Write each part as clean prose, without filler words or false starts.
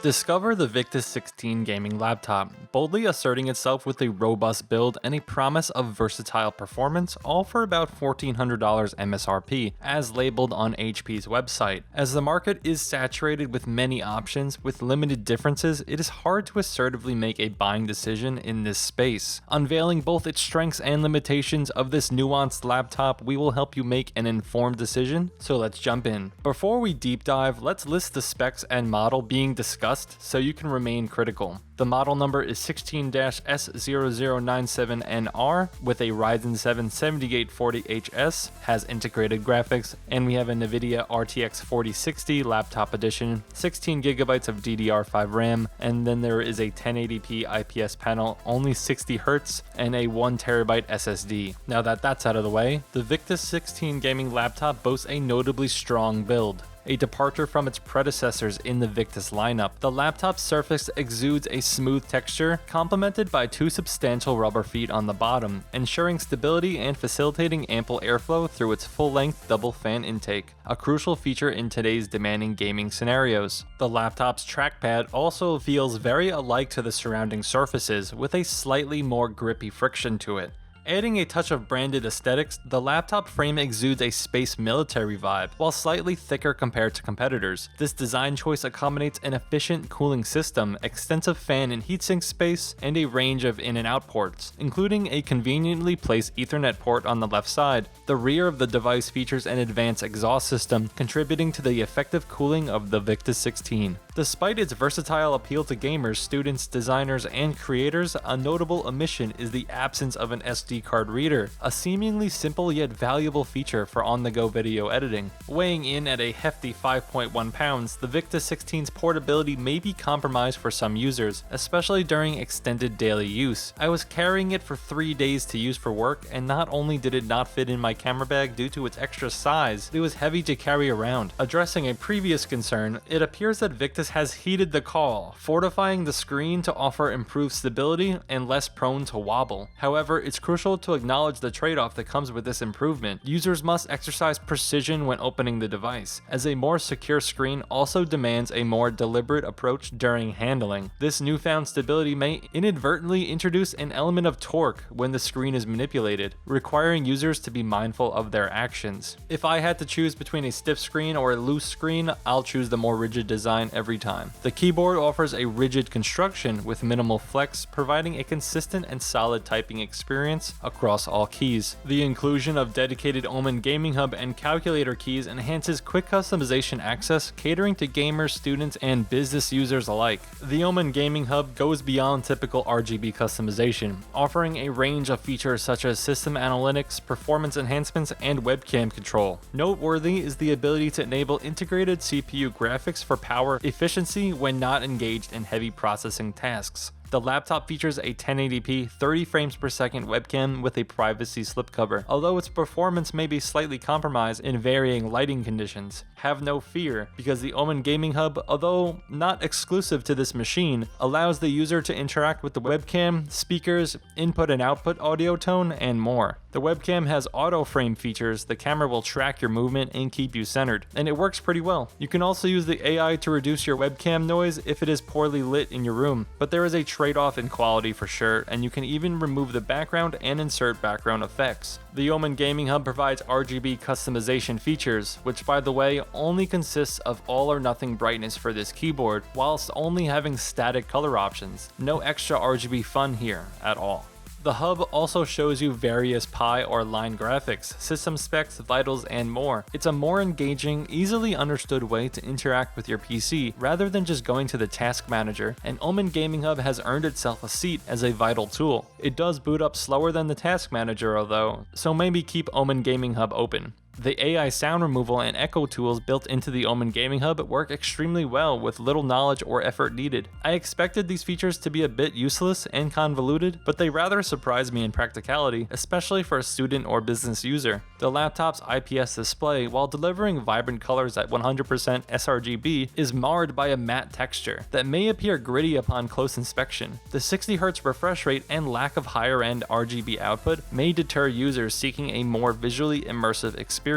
Discover the Victus 16 gaming laptop, boldly asserting itself with a robust build and a promise of versatile performance, all for about $1,400 MSRP, as labeled on HP's website. As the market is saturated with many options with limited differences, it is hard to assertively make a buying decision in this space. Unveiling both its strengths and limitations of this nuanced laptop, we will help you make an informed decision, so let's jump in. Before we deep dive, let's list the specs and model being discussed so you can remain critical. The model number is 16-S0097NR with a Ryzen 7 7840HS, has integrated graphics, and we have a NVIDIA RTX4060 laptop edition, 16GB of DDR5 RAM, and then there is a 1080p IPS panel, only 60Hz, and a 1TB SSD. Now that that's out of the way, the Victus 16 gaming laptop boasts a notably strong build. A departure from its predecessors in the Victus lineup. The laptop's surface exudes a smooth texture, complemented by two substantial rubber feet on the bottom, ensuring stability and facilitating ample airflow through its full-length double fan intake, a crucial feature in today's demanding gaming scenarios. The laptop's trackpad also feels very alike to the surrounding surfaces, with a slightly more grippy friction to it. Adding a touch of branded aesthetics, the laptop frame exudes a space military vibe, while slightly thicker compared to competitors. This design choice accommodates an efficient cooling system, extensive fan and heatsink space, and a range of in and out ports, including a conveniently placed Ethernet port on the left side. The rear of the device features an advanced exhaust system, contributing to the effective cooling of the Victus 16. Despite its versatile appeal to gamers, students, designers, and creators, a notable omission is the absence of an SD card reader, a seemingly simple yet valuable feature for on-the-go video editing. Weighing in at a hefty 5.1 pounds, the Victus 16's portability may be compromised for some users, especially during extended daily use. I was carrying it for 3 days to use for work, and not only did it not fit in my camera bag due to its extra size, it was heavy to carry around. Addressing a previous concern, it appears that Victus has heeded the call, fortifying the screen to offer improved stability and less prone to wobble. However, it's crucial to acknowledge the trade-off that comes with this improvement. Users must exercise precision when opening the device, as a more secure screen also demands a more deliberate approach during handling. This newfound stability may inadvertently introduce an element of torque when the screen is manipulated, requiring users to be mindful of their actions. If I had to choose between a stiff screen or a loose screen, I'll choose the more rigid design every time. The keyboard offers a rigid construction with minimal flex, providing a consistent and solid typing experience across all keys. The inclusion of dedicated Omen Gaming Hub and calculator keys enhances quick customization access, catering to gamers, students, and business users alike. The Omen Gaming Hub goes beyond typical RGB customization, offering a range of features such as system analytics, performance enhancements, and webcam control. Noteworthy is the ability to enable integrated CPU graphics for power efficiency when not engaged in heavy processing tasks. The laptop features a 1080p 30 frames per second webcam with a privacy slipcover, although its performance may be slightly compromised in varying lighting conditions. Have no fear, because the Omen Gaming Hub, although not exclusive to this machine, allows the user to interact with the webcam, speakers, input and output audio tone, and more. The webcam has auto frame features. The camera will track your movement and keep you centered, and it works pretty well. You can also use the AI to reduce your webcam noise if it is poorly lit in your room, but there is a trade-off in quality for sure, and you can even remove the background and insert background effects. The Omen Gaming Hub provides RGB customization features, which by the way only consists of all or nothing brightness for this keyboard, whilst only having static color options. No extra RGB fun here at all. The hub also shows you various pie or line graphics, system specs, vitals, and more. It's a more engaging, easily understood way to interact with your PC rather than just going to the task manager, and Omen Gaming Hub has earned itself a seat as a vital tool. It does boot up slower than the task manager though, so maybe keep Omen Gaming Hub open. The AI sound removal and echo tools built into the Omen Gaming Hub work extremely well with little knowledge or effort needed. I expected these features to be a bit useless and convoluted, but they rather surprised me in practicality, especially for a student or business user. The laptop's IPS display, while delivering vibrant colors at 100% sRGB, is marred by a matte texture that may appear gritty upon close inspection. The 60Hz refresh rate and lack of higher-end RGB output may deter users seeking a more visually immersive experience.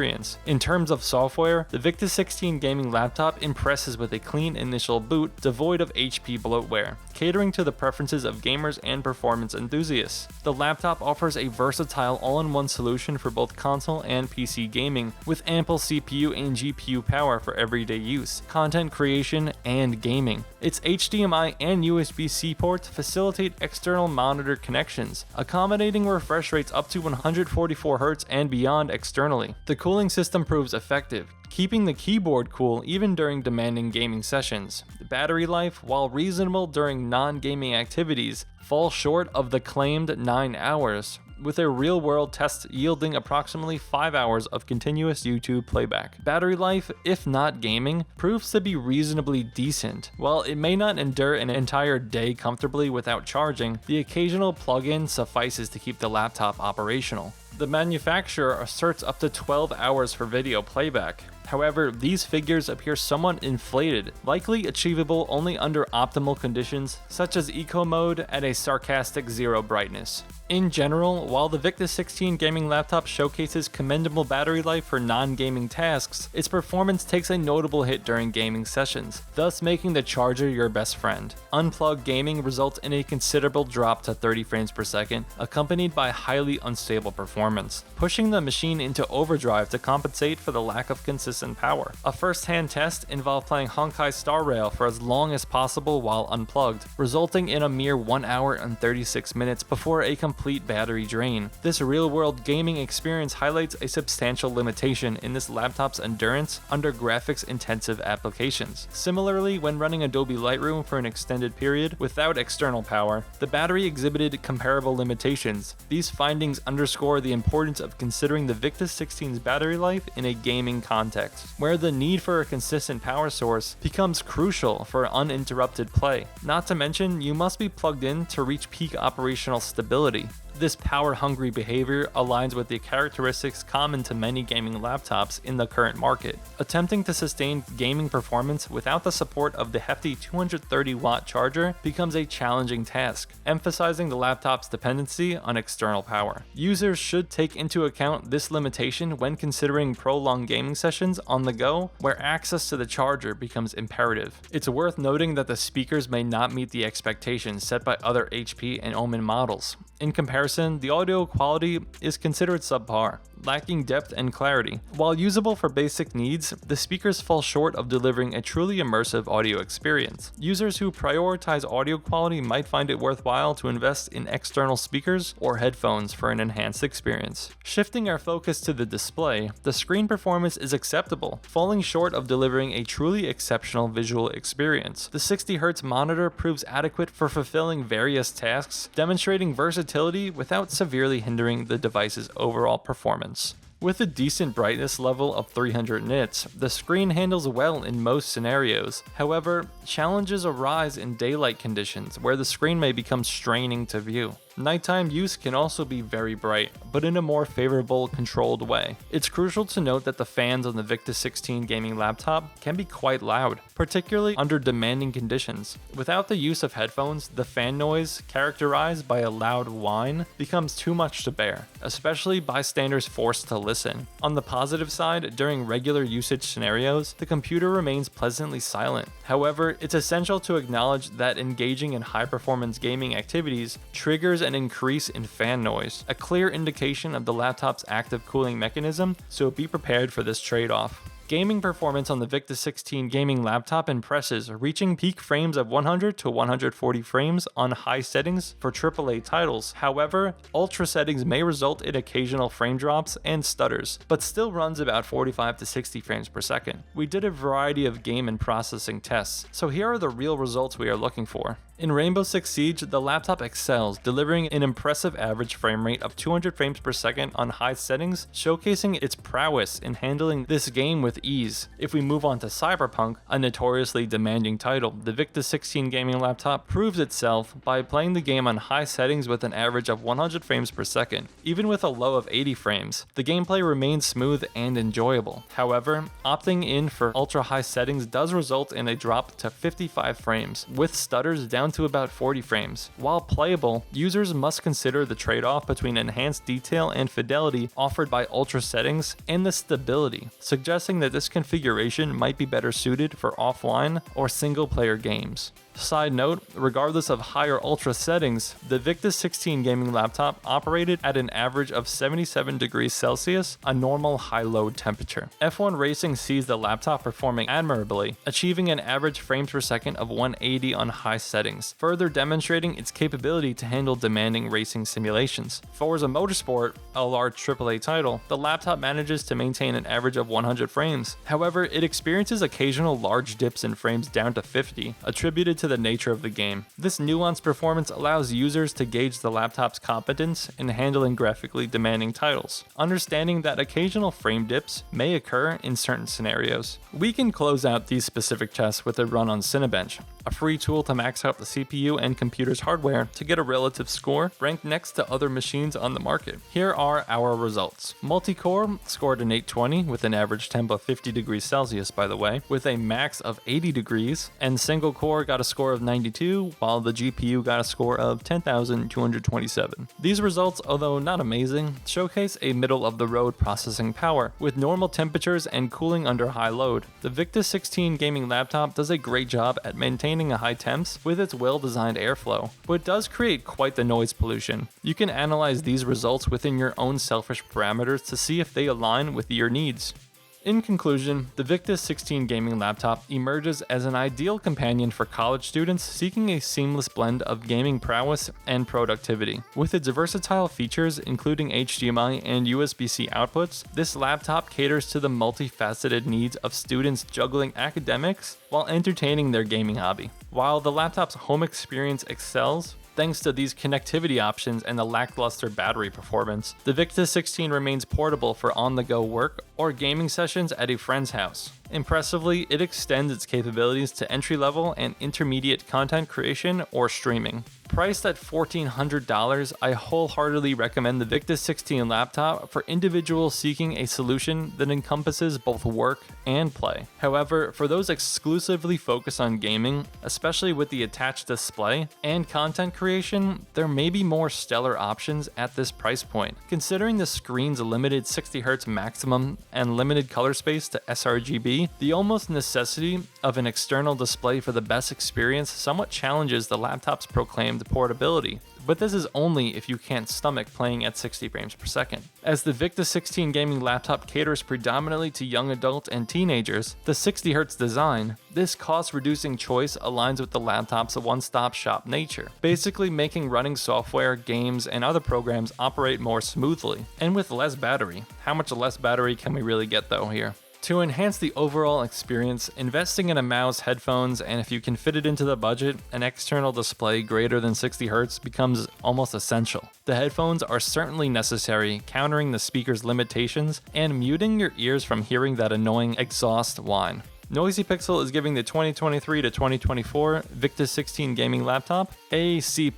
In terms of software, the Victus 16 gaming laptop impresses with a clean initial boot devoid of HP bloatware, catering to the preferences of gamers and performance enthusiasts. The laptop offers a versatile all-in-one solution for both console and PC gaming, with ample CPU and GPU power for everyday use, content creation, and gaming. Its HDMI and USB-C ports facilitate external monitor connections, accommodating refresh rates up to 144Hz and beyond externally. The cooling system proves effective, keeping the keyboard cool even during demanding gaming sessions. The battery life, while reasonable during non-gaming activities, falls short of the claimed 9 hours, with a real-world test yielding approximately 5 hours of continuous YouTube playback. Battery life, if not gaming, proves to be reasonably decent. While it may not endure an entire day comfortably without charging, the occasional plug-in suffices to keep the laptop operational. The manufacturer asserts up to 12 hours for video playback. However, these figures appear somewhat inflated, likely achievable only under optimal conditions, such as eco mode at a sarcastic 0 brightness. In general, while the Victus 16 gaming laptop showcases commendable battery life for non-gaming tasks, its performance takes a notable hit during gaming sessions, thus making the charger your best friend. Unplugged gaming results in a considerable drop to 30 frames per second, accompanied by highly unstable performance, pushing the machine into overdrive to compensate for the lack of consistent power. A first-hand test involved playing Honkai Star Rail for as long as possible while unplugged, resulting in a mere 1 hour and 36 minutes before a complete battery drain. This real-world gaming experience highlights a substantial limitation in this laptop's endurance under graphics-intensive applications. Similarly, when running Adobe Lightroom for an extended period without external power, the battery exhibited comparable limitations. These findings underscore the importance of considering the Victus 16's battery life in a gaming context, where the need for a consistent power source becomes crucial for uninterrupted play. Not to mention, you must be plugged in to reach peak operational stability. This power-hungry behavior aligns with the characteristics common to many gaming laptops in the current market. Attempting to sustain gaming performance without the support of the hefty 230-watt charger becomes a challenging task, emphasizing the laptop's dependency on external power. Users should take into account this limitation when considering prolonged gaming sessions on the go, where access to the charger becomes imperative. It's worth noting that the speakers may not meet the expectations set by other HP and Omen models. In comparison, the audio quality is considered subpar, lacking depth and clarity. While usable for basic needs, the speakers fall short of delivering a truly immersive audio experience. Users who prioritize audio quality might find it worthwhile to invest in external speakers or headphones for an enhanced experience. Shifting our focus to the display, the screen performance is acceptable, falling short of delivering a truly exceptional visual experience. The 60Hz monitor proves adequate for fulfilling various tasks, demonstrating versatility without severely hindering the device's overall performance. With a decent brightness level of 300 nits, the screen handles well in most scenarios. However, challenges arise in daylight conditions where the screen may become straining to view. Nighttime use can also be very bright, but in a more favorable, controlled way. It's crucial to note that the fans on the Victus 16 gaming laptop can be quite loud, particularly under demanding conditions. Without the use of headphones, the fan noise, characterized by a loud whine, becomes too much to bear, especially bystanders forced to listen. On the positive side, during regular usage scenarios, the computer remains pleasantly silent. However, it's essential to acknowledge that engaging in high-performance gaming activities triggers an increase in fan noise, a clear indication of the laptop's active cooling mechanism, so be prepared for this trade-off. Gaming performance on the Victus 16 gaming laptop impresses, reaching peak frames of 100 to 140 frames on high settings for AAA titles. However, ultra settings may result in occasional frame drops and stutters, but still runs about 45 to 60 frames per second. We did a variety of game and processing tests, so here are the real results we are looking for. In Rainbow Six Siege, the laptop excels, delivering an impressive average frame rate of 200 frames per second on high settings, showcasing its prowess in handling this game with ease. If we move on to Cyberpunk, a notoriously demanding title, the Victus 16 gaming laptop proves itself by playing the game on high settings with an average of 100 frames per second. Even with a low of 80 frames, the gameplay remains smooth and enjoyable. However, opting in for ultra high settings does result in a drop to 55 frames, with stutters down to about 40 frames. While playable, users must consider the trade-off between enhanced detail and fidelity offered by ultra settings and the stability, suggesting that this configuration might be better suited for offline or single-player games. Side note, regardless of higher ultra settings, the Victus 16 gaming laptop operated at an average of 77 degrees Celsius, a normal high load temperature. F1 Racing sees the laptop performing admirably, achieving an average frames per second of 180 on high settings, further demonstrating its capability to handle demanding racing simulations. Forza Motorsport, a large AAA title, the laptop manages to maintain an average of 100 frames. However, it experiences occasional large dips in frames down to 50, attributed to the nature of the game. This nuanced performance allows users to gauge the laptop's competence in handling graphically demanding titles, understanding that occasional frame dips may occur in certain scenarios. We can close out these specific tests with a run on Cinebench, a free tool to max out the CPU and computer's hardware to get a relative score ranked next to other machines on the market. Here are our results. Multi-core scored an 820 with an average temp of 50 degrees Celsius, by the way, with a max of 80 degrees, and single core got a score of 92, while the GPU got a score of 10,227. These results, although not amazing, showcase a middle-of-the-road processing power, with normal temperatures and cooling under high load. The Victus 16 gaming laptop does a great job at maintaining a high temps with its well-designed airflow, but it does create quite the noise pollution. You can analyze these results within your own selfish parameters to see if they align with your needs. In conclusion, the Victus 16 gaming laptop emerges as an ideal companion for college students seeking a seamless blend of gaming prowess and productivity. With its versatile features, including HDMI and USB-C outputs, this laptop caters to the multifaceted needs of students juggling academics while entertaining their gaming hobby. While the laptop's home experience excels, thanks to these connectivity options and the lackluster battery performance, the Victus 16 remains portable for on-the-go work or gaming sessions at a friend's house. Impressively, it extends its capabilities to entry-level and intermediate content creation or streaming. Priced at $1,400, I wholeheartedly recommend the Victus 16 laptop for individuals seeking a solution that encompasses both work and play. However, for those exclusively focused on gaming, especially with the attached display and content creation, there may be more stellar options at this price point. Considering the screen's limited 60Hz maximum and limited color space to sRGB, the almost necessity of an external display for the best experience somewhat challenges the laptop's proclaimed portability. But this is only if you can't stomach playing at 60 frames per second. As the Victus 16 gaming laptop caters predominantly to young adults and teenagers, the 60Hz design, this cost-reducing choice aligns with the laptop's one-stop shop nature, basically making running software, games, and other programs operate more smoothly, and with less battery. How much less battery can we really get though here? To enhance the overall experience, investing in a mouse, headphones, and if you can fit it into the budget, an external display greater than 60Hz becomes almost essential. The headphones are certainly necessary, countering the speaker's limitations and muting your ears from hearing that annoying exhaust whine. Noisy Pixel is giving the 2023 to 2024 Victus 16 gaming laptop a C+.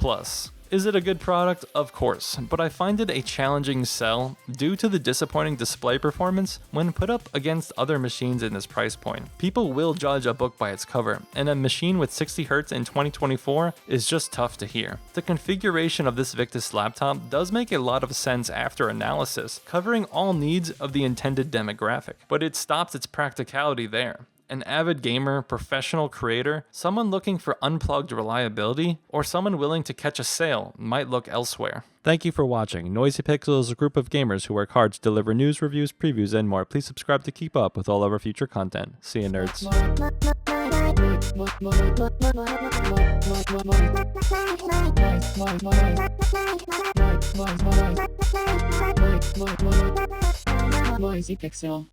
Is it a good product? Of course, but I find it a challenging sell due to the disappointing display performance when put up against other machines in this price point. People will judge a book by its cover, and a machine with 60Hz in 2024 is just tough to hear. The configuration of this Victus laptop does make a lot of sense after analysis, covering all needs of the intended demographic, but it stops its practicality there. An avid gamer, professional creator, someone looking for unplugged reliability, or someone willing to catch a sale might look elsewhere. Thank you for watching. Noisy Pixel is a group of gamers who work hard to deliver news, reviews, previews, and more. Please subscribe to keep up with all of our future content. See you, nerds. Noisy Pixel.